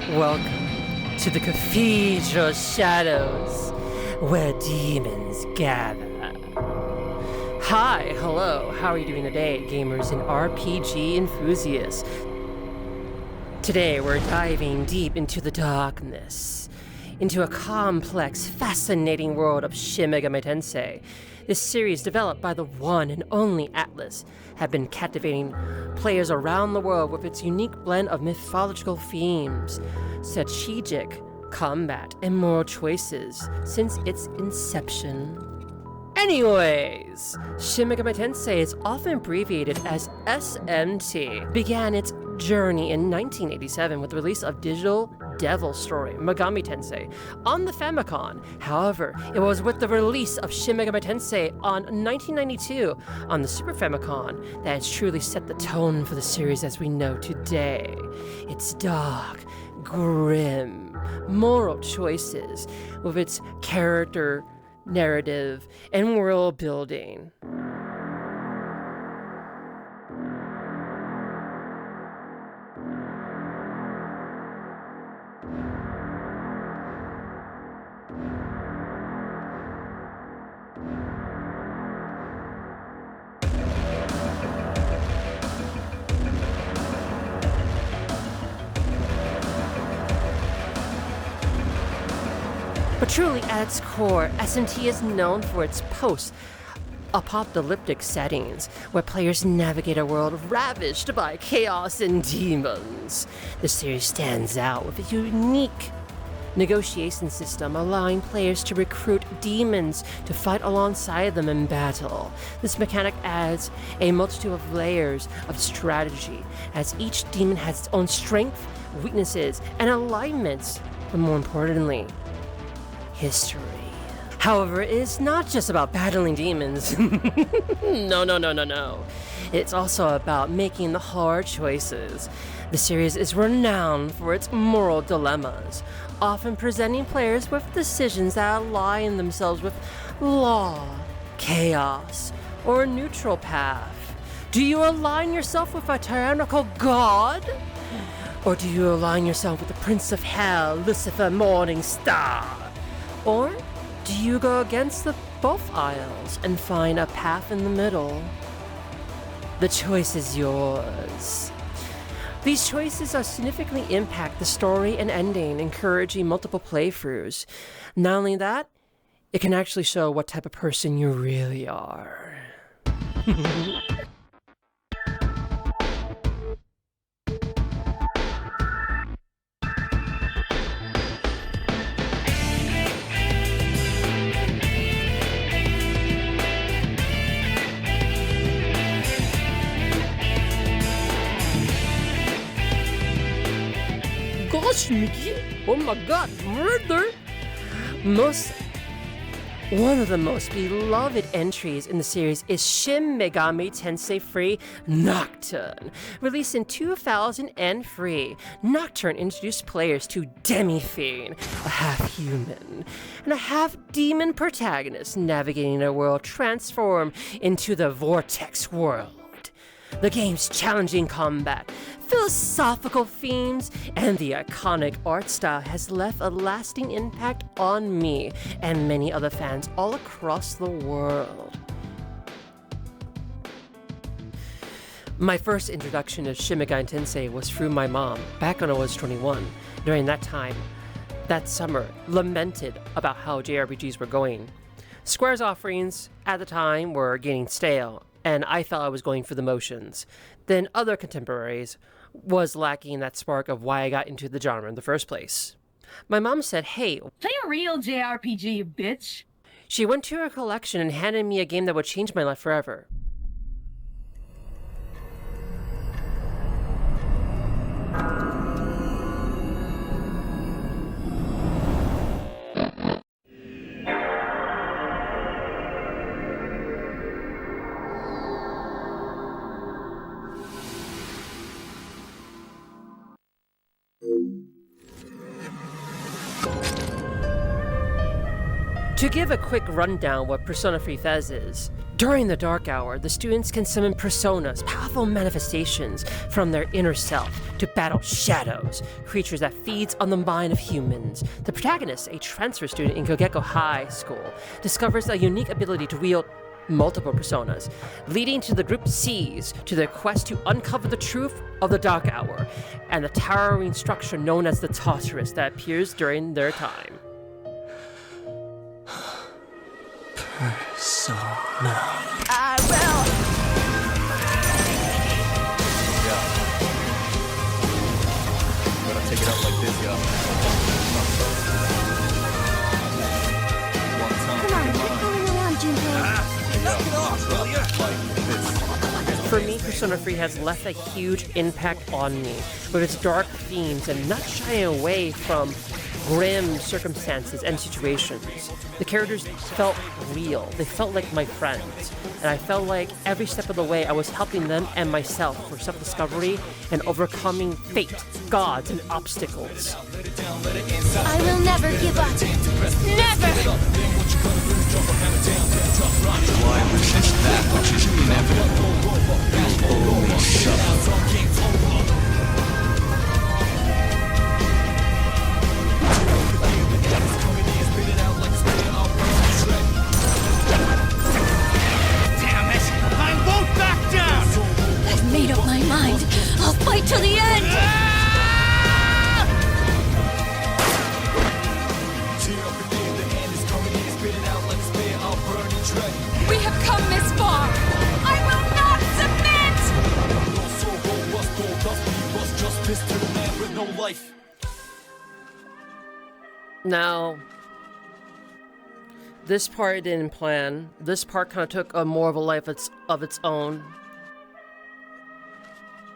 Welcome to the Cathedral Shadows, where demons gather. Hi, hello, how are you doing today, gamers and RPG enthusiasts? Today we're diving deep into the darkness, into a complex, fascinating world of Shin Megami Tensei. This series, developed by the one and only Atlus, have been captivating players around the world with its unique blend of mythological themes, strategic combat, and moral choices since its inception. Anyways, Shin Megami Tensei is often abbreviated as SMT. Began its journey in 1987 with the release of Digital Devil Story Megami Tensei on the Famicom. However, it was with the release of Shin Megami Tensei on 1992 on the Super Famicom that has truly set the tone for the series as we know today. It's dark, grim, moral choices with its character, narrative, and world building. But truly, at its core, SMT is known for its post-apocalyptic settings, where players navigate a world ravaged by chaos and demons. The series stands out with a unique negotiation system, allowing players to recruit demons to fight alongside them in battle. This mechanic adds a multitude of layers of strategy, as each demon has its own strengths, weaknesses, and alignments, but more importantly, history. However, it is not just about battling demons. No. It's also about making the hard choices. The series is renowned for its moral dilemmas, often presenting players with decisions that align themselves with law, chaos, or a neutral path. Do you align yourself with a tyrannical god? Or do you align yourself with the Prince of Hell, Lucifer Morningstar? Or do you go against both aisles and find a path in the middle? The choice is yours. These choices significantly impact the story and ending, encouraging multiple playthroughs. Not only that, it can actually show what type of person you really are. Gosh, Mickey! Oh my god, murder! One of the most beloved entries in the series is Shin Megami Tensei 3 Nocturne. Released in 2003, Nocturne introduced players to Demi-Fiend, a half-human and a half-demon protagonist navigating a world transformed into the Vortex world. The game's challenging combat, philosophical themes, and the iconic art style has left a lasting impact on me and many other fans all across the world. My first introduction to Shin Megami Tensei was through my mom, back when I was 21. During that time, that summer, lamented about how JRPGs were going. Square's offerings at the time were getting stale, and I felt I was going through the motions. Then other contemporaries was lacking that spark of why I got into the genre in the first place. My mom said, "Hey, play a real JRPG, bitch." She went to her collection and handed me a game that would change my life forever. To give a quick rundown what Persona 3 FES is, during the Dark Hour, the students can summon personas, powerful manifestations from their inner self, to battle shadows, creatures that feeds on the mind of humans. The protagonist, a transfer student in Kogeko High School, discovers a unique ability to wield multiple personas, leading to the group C's to their quest to uncover the truth of the Dark Hour and the towering structure known as the Tartarus that appears during their time. Persona. I will. Gotta take it out like this, yo. Come on, quit fooling around, Junpei. For me, Persona 3 has left a huge impact on me, with its dark themes and not shying away from grim circumstances and situations. The characters felt real, they felt like my friends, and I felt like every step of the way I was helping them and myself for self-discovery and overcoming fate, gods, and obstacles. I will never give up. Never! Why resist that which is inevitable? You'll only suffer. Damn it! I won't back down! I've made up my mind. I'll fight till the end! We have come this far. I will not submit! Now, this part I didn't plan. This part kind of took a more of a life of its own.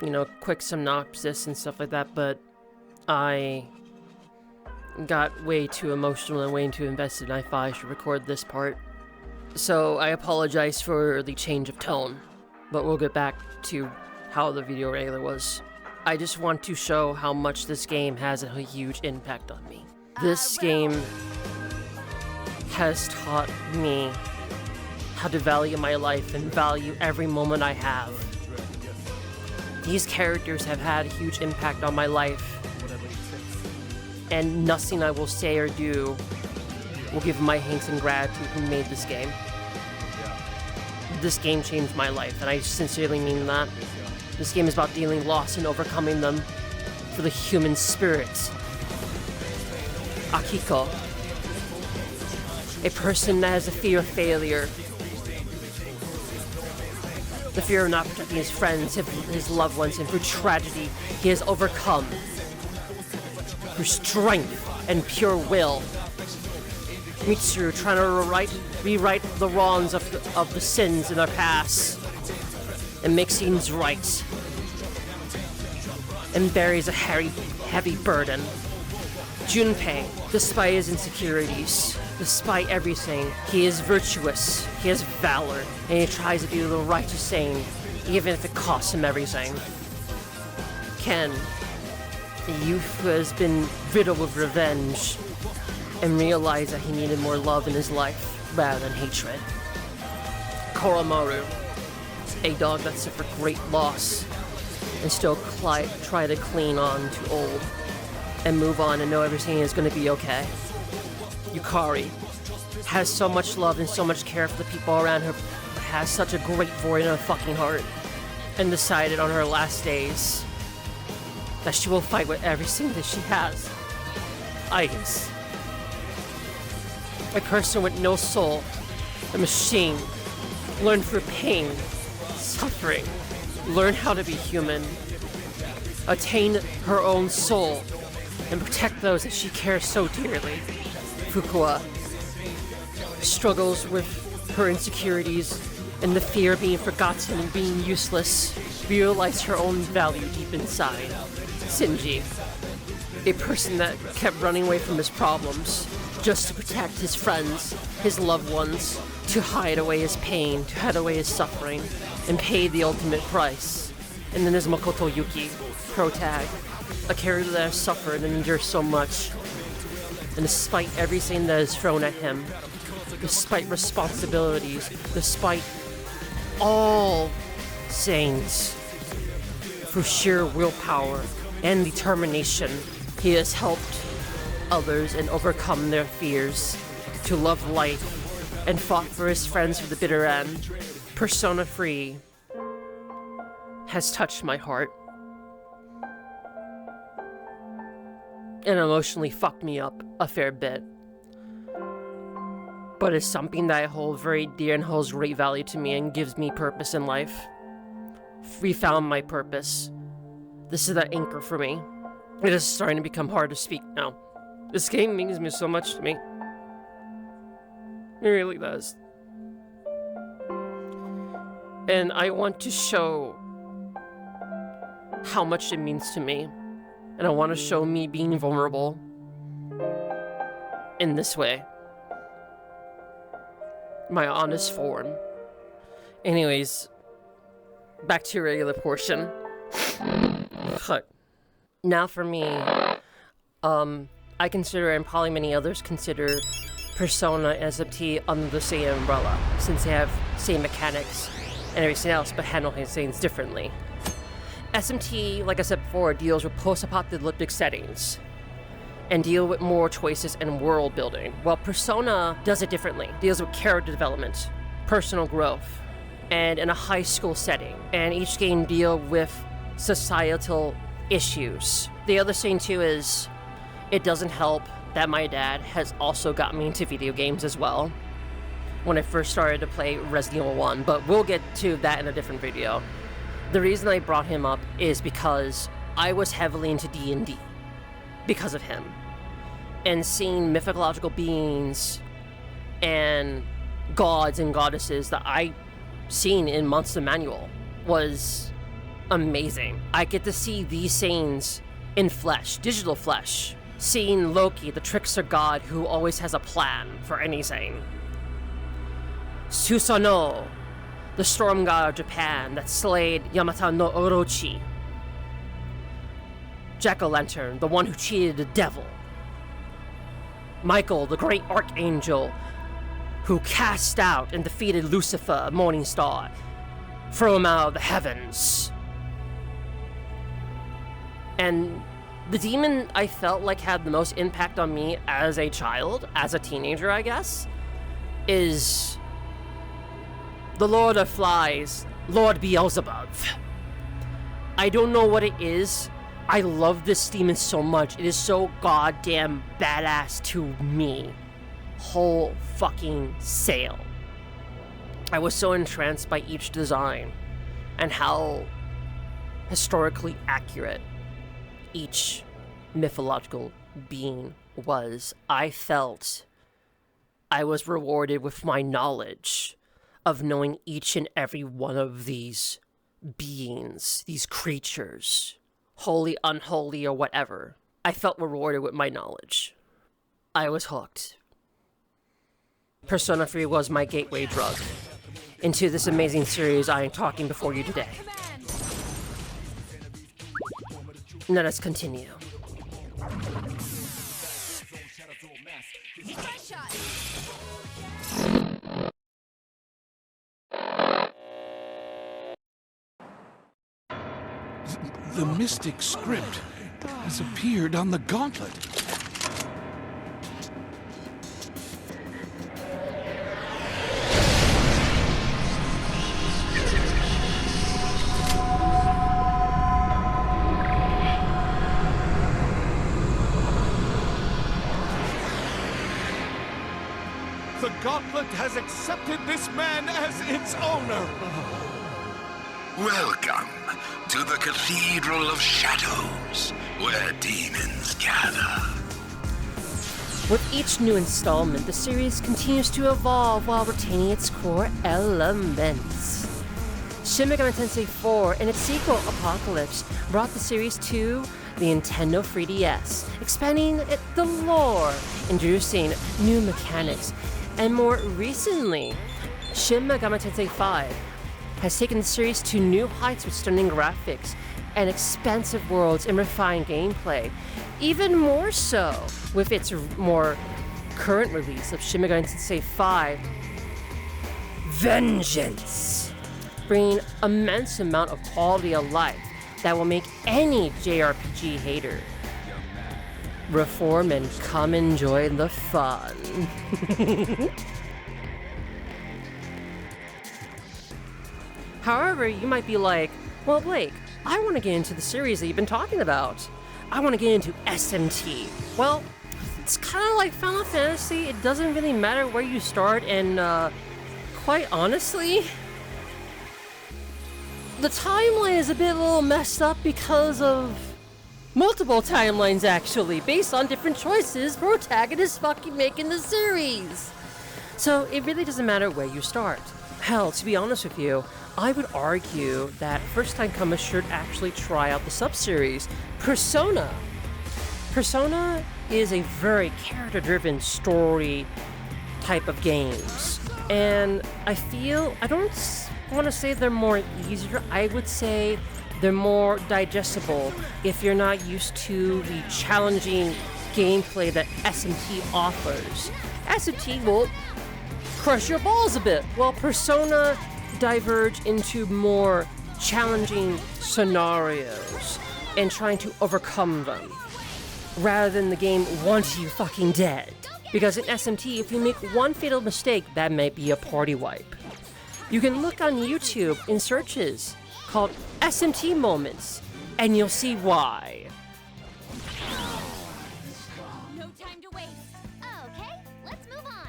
You know, quick synopsis and stuff like that, but I got way too emotional and way too invested, and I thought I should record this part. So I apologize for the change of tone, but we'll get back to how the video regular was. I just want to show how much this game has a huge impact on me. This game has taught me how to value my life and value every moment I have. These characters have had a huge impact on my life, and nothing I will say or do will give my thanks and gratitude who made this game. This game changed my life, and I sincerely mean that. This game is about dealing loss and overcoming them for the human spirit. Akiko, a person that has a fear of failure, the fear of not protecting his friends, his loved ones, and through tragedy he has overcome. Through strength and pure will. Mitsuru trying to rewrite the wrongs of the sins in our past and make things right. And bears a heavy burden. Junpei, despite his insecurities, despite everything, he is virtuous, he has valor, and he tries to do the righteous thing, even if it costs him everything. Ken, a youth who has been riddled with revenge, and realized that he needed more love in his life, rather than hatred. Koromaru, a dog that suffered great loss, and still try to cling on to old, and move on and know everything is going to be okay. Yukari has so much love and so much care for the people around her, has such a great void in her fucking heart, and decided on her last days that she will fight with everything that she has. Igus, a person with no soul, a machine, learned through pain, suffering, learn how to be human, attain her own soul, and protect those that she cares so dearly. Fukua struggles with her insecurities and the fear of being forgotten and being useless, realize her own value deep inside. Shinji, a person that kept running away from his problems just to protect his friends, his loved ones, to hide away his pain, to hide away his suffering, and pay the ultimate price. And then there's Makoto Yuki, pro tag, a character that has suffered and endured so much, And despite everything that is thrown at him, despite responsibilities, despite all things, through sheer willpower and determination, he has helped others and overcome their fears, to love life, and fought for his friends to the bitter end. Persona 3 has touched my heart and emotionally fucked me up a fair bit. But it's something that I hold very dear and holds great value to me and gives me purpose in life. Refound my purpose. This is the anchor for me. It is starting to become hard to speak now. This game means me so much to me. It really does. And I want to show how much it means to me. And I want to show me being vulnerable in this way. My honest form. Anyways, back to your regular portion. Now for me, I consider, and probably many others consider, Persona and SMT under the same umbrella, since they have same mechanics and everything else, but handle things differently. SMT, like I said before, deals with post-apocalyptic settings and deal with more choices and world building, while Persona does it differently. Deals with character development, personal growth, and in a high school setting. And each game deal with societal issues. The other thing too is, it doesn't help that my dad has also got me into video games as well when I first started to play Resident Evil 1, but we'll get to that in a different video. The reason I brought him up is because I was heavily into D&D because of him. And seeing mythological beings and gods and goddesses that I seen in Monster Manual was amazing. I get to see these things in flesh, digital flesh. Seeing Loki, the trickster god who always has a plan for anything. Susanoo, the storm god of Japan that slayed Yamata no Orochi. Jack-o'-lantern, the one who cheated the devil. Michael, the great archangel who cast out and defeated Lucifer, Morning Star, threw him out of the heavens. And the demon I felt like had the most impact on me as a child, as a teenager I guess, is the Lord of Flies, Lord Beelzebub. I don't know what it is. I love this demon so much. It is so goddamn badass to me. Whole fucking sale. I was so entranced by each design and how historically accurate each mythological being was. I felt I was rewarded with my knowledge of knowing each and every one of these beings, these creatures, holy, unholy, or whatever. I felt rewarded with my knowledge. I was hooked. Persona 3 was my gateway drug into this amazing series I am talking before you today. Let us continue. The mystic script has appeared on the gauntlet. The gauntlet has accepted this man as its owner. Welcome to the Cathedral of Shadows, where demons gather. With each new installment, the series continues to evolve while retaining its core elements. Shin Megami Tensei 4 and its sequel, Apocalypse, brought the series to the Nintendo 3DS, expanding the lore, introducing new mechanics, and more recently, Shin Megami Tensei 5 has taken the series to new heights with stunning graphics and expansive worlds and refined gameplay. Even more so with its more current release of Shin Megami Tensei 5 Vengeance, bringing immense amount of quality of life that will make any JRPG hater reform and come enjoy the fun. However, you might be like, well, Blake, I want to get into the series that you've been talking about. I want to get into SMT. Well, it's kind of like Final Fantasy. It doesn't really matter where you start, and quite honestly, the timeline is a little messed up because of multiple timelines, actually, based on different choices protagonists fucking make in the series. So it really doesn't matter where you start. Hell, to be honest with you, I would argue that first-time comers should actually try out the sub-series Persona. Persona is a very character-driven story type of games, and I don't want to say they're more easier. I would say they're more digestible if you're not used to the challenging gameplay that SMT offers. SMT will crush your balls a bit, while Persona diverge into more challenging scenarios and trying to overcome them, rather than the game wants you fucking dead. Because in SMT, if you make one fatal mistake, that might be a party wipe. You can look on YouTube in searches called SMT moments, and you'll see why. No time to waste. Okay, let's move on.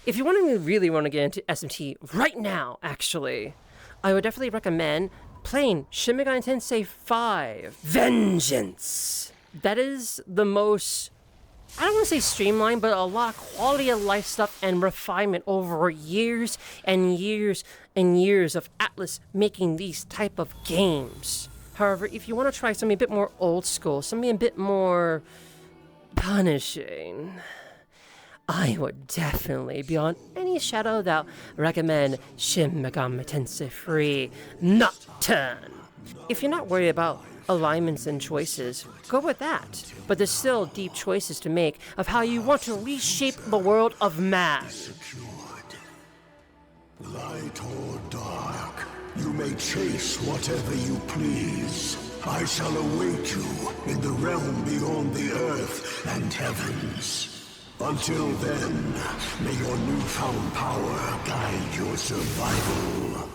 If you really want to get into SMT right now, actually, I would definitely recommend playing Shin Megami Tensei 5 Vengeance. That is the most, I don't want to say streamlined, but a lot of quality of life stuff and refinement over years and years and years of Atlus making these type of games. However, if you want to try something a bit more old school, something a bit more punishing, I would definitely, beyond any shadow of doubt, recommend Shin Megami Tensei 3 Nocturne. If you're not worried about alignments and choices, go with that. But there's still deep choices to make of how you want to reshape the world of man. Light or dark, you may chase whatever you please. I shall await you in the realm beyond the earth and heavens. Until then, may your newfound power guide your survival.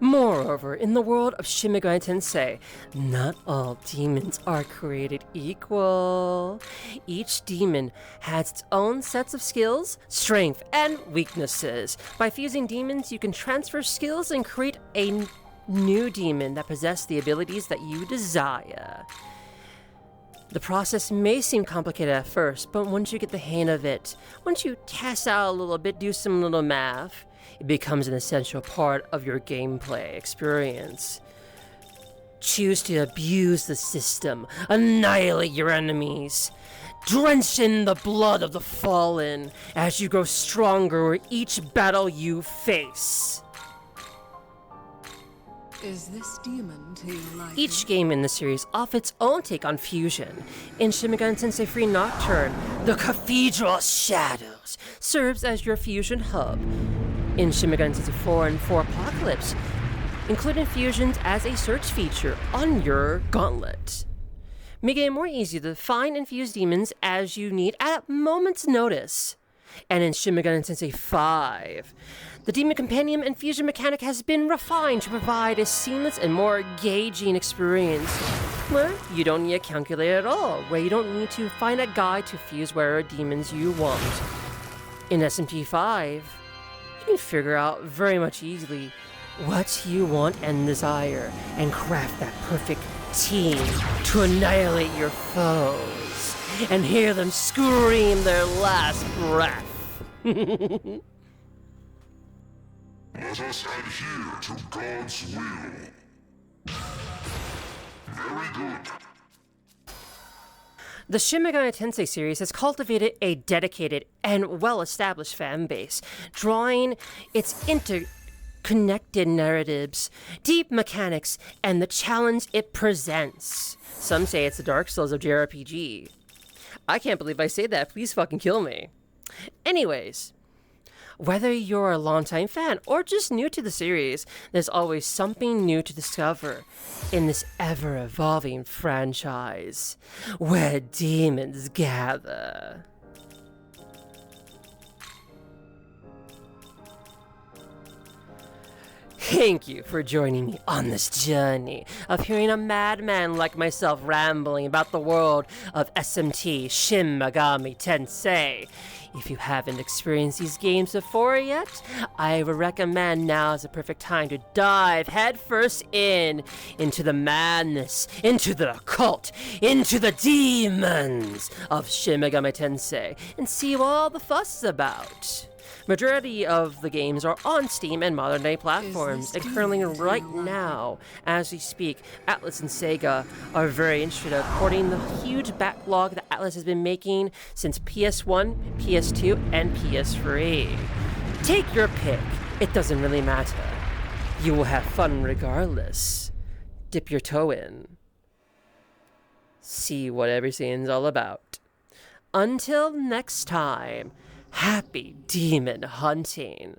Moreover, in the world of Shin Megami Tensei, not all demons are created equal. Each demon has its own sets of skills, strength, and weaknesses. By fusing demons, you can transfer skills and create a new demon that possesses the abilities that you desire. The process may seem complicated at first, but once you get the hang of it, once you test out a little bit, do some little math, it becomes an essential part of your gameplay experience. Choose to abuse the system, annihilate your enemies, drench in the blood of the fallen as you grow stronger with each battle you face. Is this demon to you like? Each game in the series offers its own take on fusion. In Shin Megami Tensei 3 Nocturne, the Cathedral of Shadows serves as your fusion hub. In Shin Megami Tensei 4 and 4 Apocalypse, including fusions as a search feature on your gauntlet, making it more easy to find and fuse demons as you need at a moment's notice. And in Shin Megami Tensei 5, the Demon Companion and fusion mechanic has been refined to provide a seamless and more engaging experience, where you don't need a calculator at all, where you don't need to find a guide to fuse whatever demons you want. In SMT 5, you can figure out very much easily what you want and desire, and craft that perfect team to annihilate your foes, and hear them scream their last breath. Let us adhere to God's will. Very good. The Shin Megami Tensei series has cultivated a dedicated and well-established fan base, drawing its interconnected narratives, deep mechanics, and the challenge it presents. Some say it's the Dark Souls of JRPG. I can't believe I say that. Please fucking kill me. Anyways, whether you're a longtime fan or just new to the series, there's always something new to discover in this ever-evolving franchise where demons gather. Thank you for joining me on this journey of hearing a madman like myself rambling about the world of SMT Shin Megami Tensei. If you haven't experienced these games before yet, I would recommend now is the perfect time to dive headfirst into the madness, into the occult, into the demons of Shin Megami Tensei, and see what all the fuss is about. Majority of the games are on Steam and modern day platforms, and currently right now, as we speak, Atlus and Sega are very interested in porting the huge backlog that Atlus has been making since PS1, PS2, and PS3. Take your pick, it doesn't really matter. You will have fun regardless. Dip your toe in. See what everything's all about. Until next time, happy demon hunting.